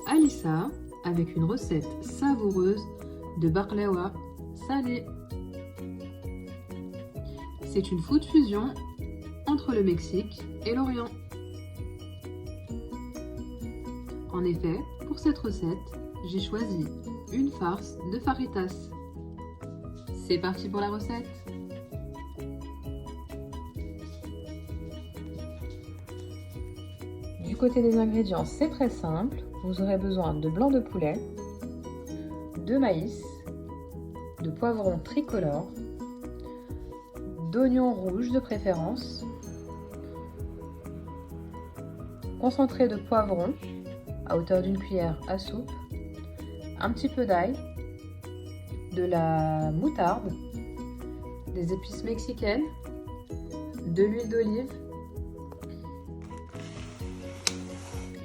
Alissa avec une recette savoureuse de baklawa salé. C'est une food fusion entre le Mexique et l'Orient. En effet, pour cette recette, j'ai choisi une farce de fajitas. C'est parti pour la recette. Du côté des ingrédients, c'est très simple. Vous aurez besoin de blanc de poulet, de maïs, de poivrons tricolores, d'oignons rouges de préférence, concentré de poivron à hauteur d'une cuillère à soupe, un petit peu d'ail, de la moutarde, des épices mexicaines, de l'huile d'olive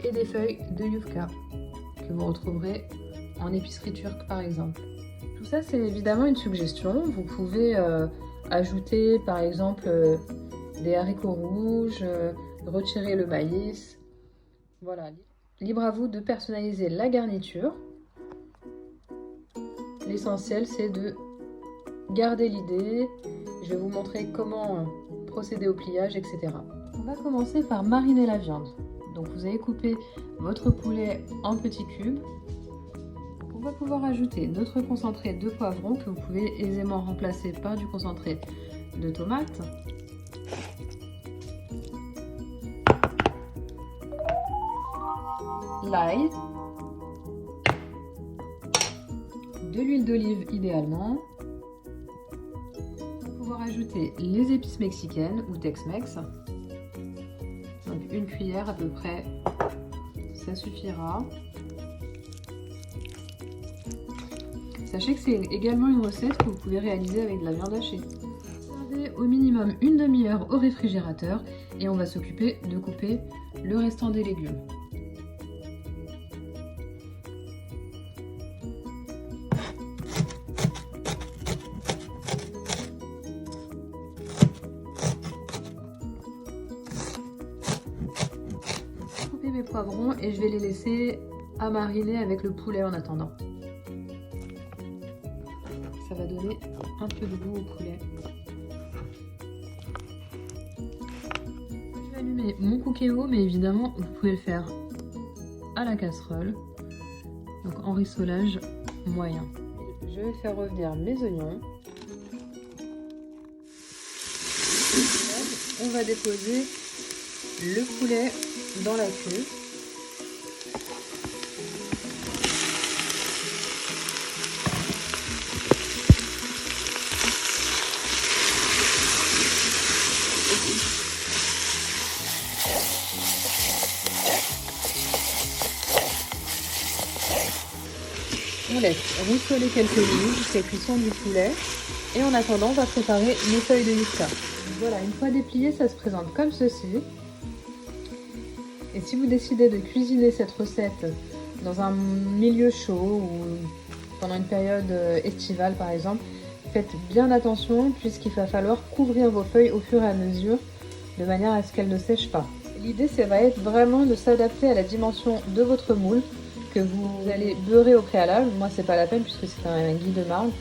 et des feuilles de yucca que vous retrouverez en épicerie turque par exemple. Tout ça, c'est évidemment une suggestion. Vous pouvez ajouter par exemple des haricots rouges, retirer le maïs. Voilà, libre à vous de personnaliser la garniture. L'essentiel, c'est de garder l'idée. Je vais vous montrer comment procéder au pliage, etc. On va commencer par mariner la viande. Donc vous allez couper votre poulet en petits cubes. On va pouvoir ajouter notre concentré de poivron que vous pouvez aisément remplacer par du concentré de tomate. L'ail, de l'huile d'olive idéalement. On va pouvoir ajouter les épices mexicaines ou Tex-Mex. Donc une cuillère à peu près, ça suffira. Sachez que c'est également une recette que vous pouvez réaliser avec de la viande hachée. Servez au minimum une demi-heure au réfrigérateur et on va s'occuper de couper le restant des légumes. Mes poivrons et je vais les laisser à mariner avec le poulet en attendant. Ça va donner un peu de goût au poulet. Je vais allumer mon cookéo, mais évidemment vous pouvez le faire à la casserole, donc en rissolage moyen. Je vais faire revenir mes oignons. On va déposer le poulet dans la cuve. On laisse rissoler quelques minutes jusqu'à cuisson du poulet et en attendant on va préparer les feuilles de yucca. Voilà, une fois déplié, ça se présente comme ceci. Et si vous décidez de cuisiner cette recette dans un milieu chaud ou pendant une période estivale par exemple, faites bien attention puisqu'il va falloir couvrir vos feuilles au fur et à mesure de manière à ce qu'elles ne sèchent pas. L'idée, ça va être vraiment de s'adapter à la dimension de votre moule que vous allez beurrer au préalable. Moi, c'est pas la peine puisque c'est un gui de marbre.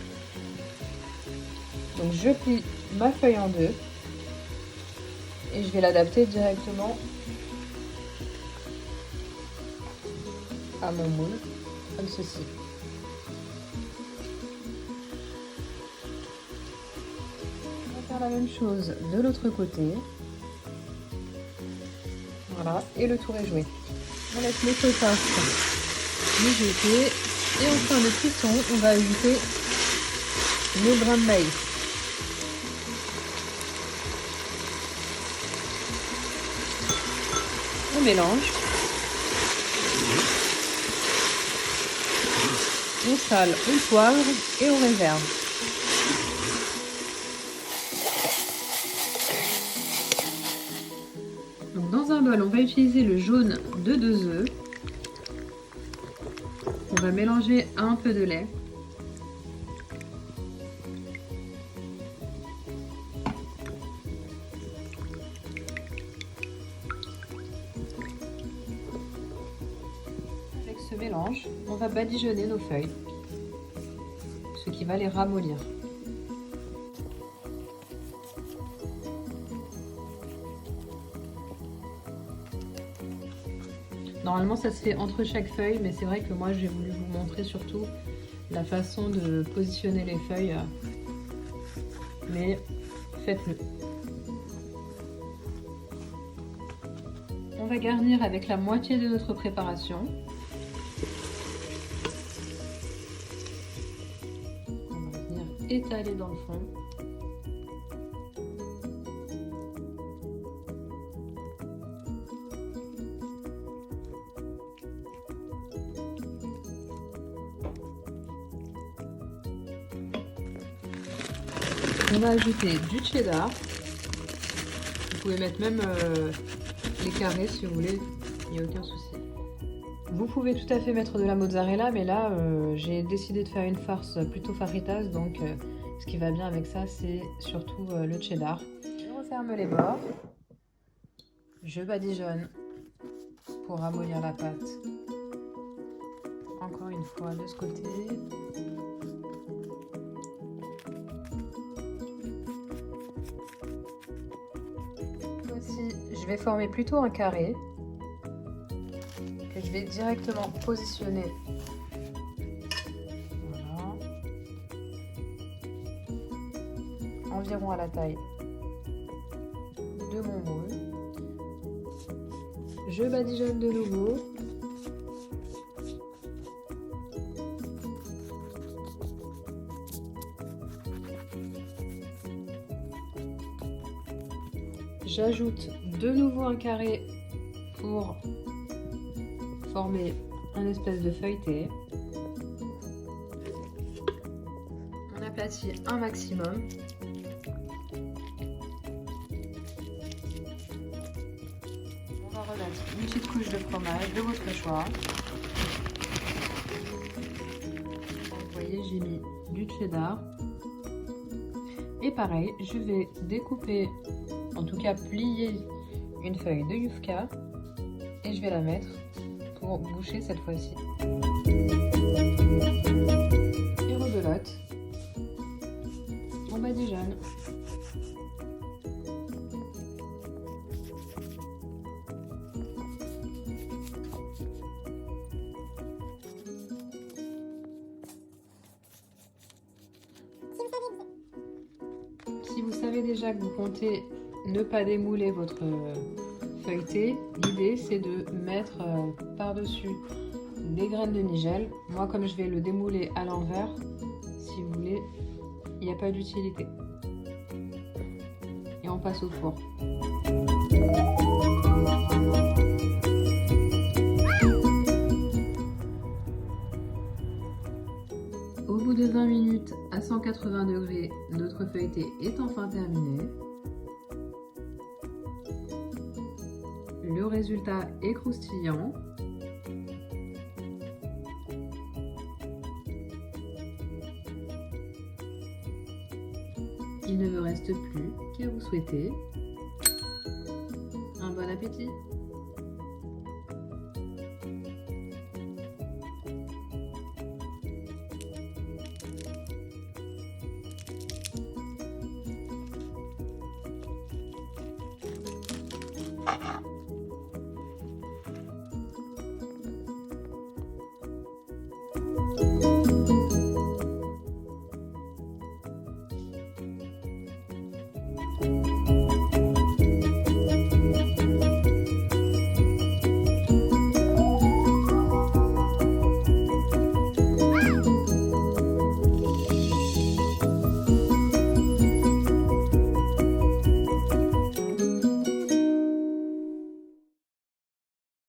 Donc je plie ma feuille en deux et je vais l'adapter directement à mon moule, comme ceci. On va faire la même chose de l'autre côté. Voilà, et le tour est joué. On laisse notre farce mijoter et en fin de cuisson, on va ajouter nos grains de maïs. On mélange. On sale, on poivre et on réserve. Donc dans un bol, on va utiliser le jaune de 2 œufs. On va mélanger un peu de lait. ce mélange, on va badigeonner nos feuilles, ce qui va les ramollir. Normalement ça se fait entre chaque feuille, mais c'est vrai que moi j'ai voulu vous montrer surtout la façon de positionner les feuilles, mais faites-le. On va garnir avec la moitié de notre préparation. On va venir étaler dans le fond. On va ajouter du cheddar. Vous pouvez mettre même les carrés si vous voulez, il n'y a aucun souci. Vous pouvez tout à fait mettre de la mozzarella, mais là j'ai décidé de faire une farce plutôt faritas, donc ce qui va bien avec ça c'est surtout le cheddar. Je referme les bords, je badigeonne pour ramollir la pâte. Encore une fois de ce côté. Je vais former plutôt un carré que je vais directement positionner. Voilà. Environ à la taille de mon moule. Je badigeonne de nouveau. J'ajoute de nouveau un carré pour former un espèce de feuilleté. On aplatit un maximum. On va remettre une petite couche de fromage de votre choix. Vous voyez, j'ai mis du cheddar. Et pareil, je vais découper, en tout cas plier une feuille de Yufka et je vais la mettre pour boucher cette fois-ci. Et rebelote, on badigeonne. Si vous savez déjà que vous comptez ne pas démouler votre feuilleté, l'idée c'est de mettre par-dessus des graines de nigel. Moi comme je vais le démouler à l'envers, si vous voulez, il n'y a pas d'utilité. Et on passe au four. Au bout de 20 minutes à 180 degrés, notre feuilleté est enfin terminée. Le résultat est croustillant. Il ne me reste plus qu'à vous souhaiter un bon appétit.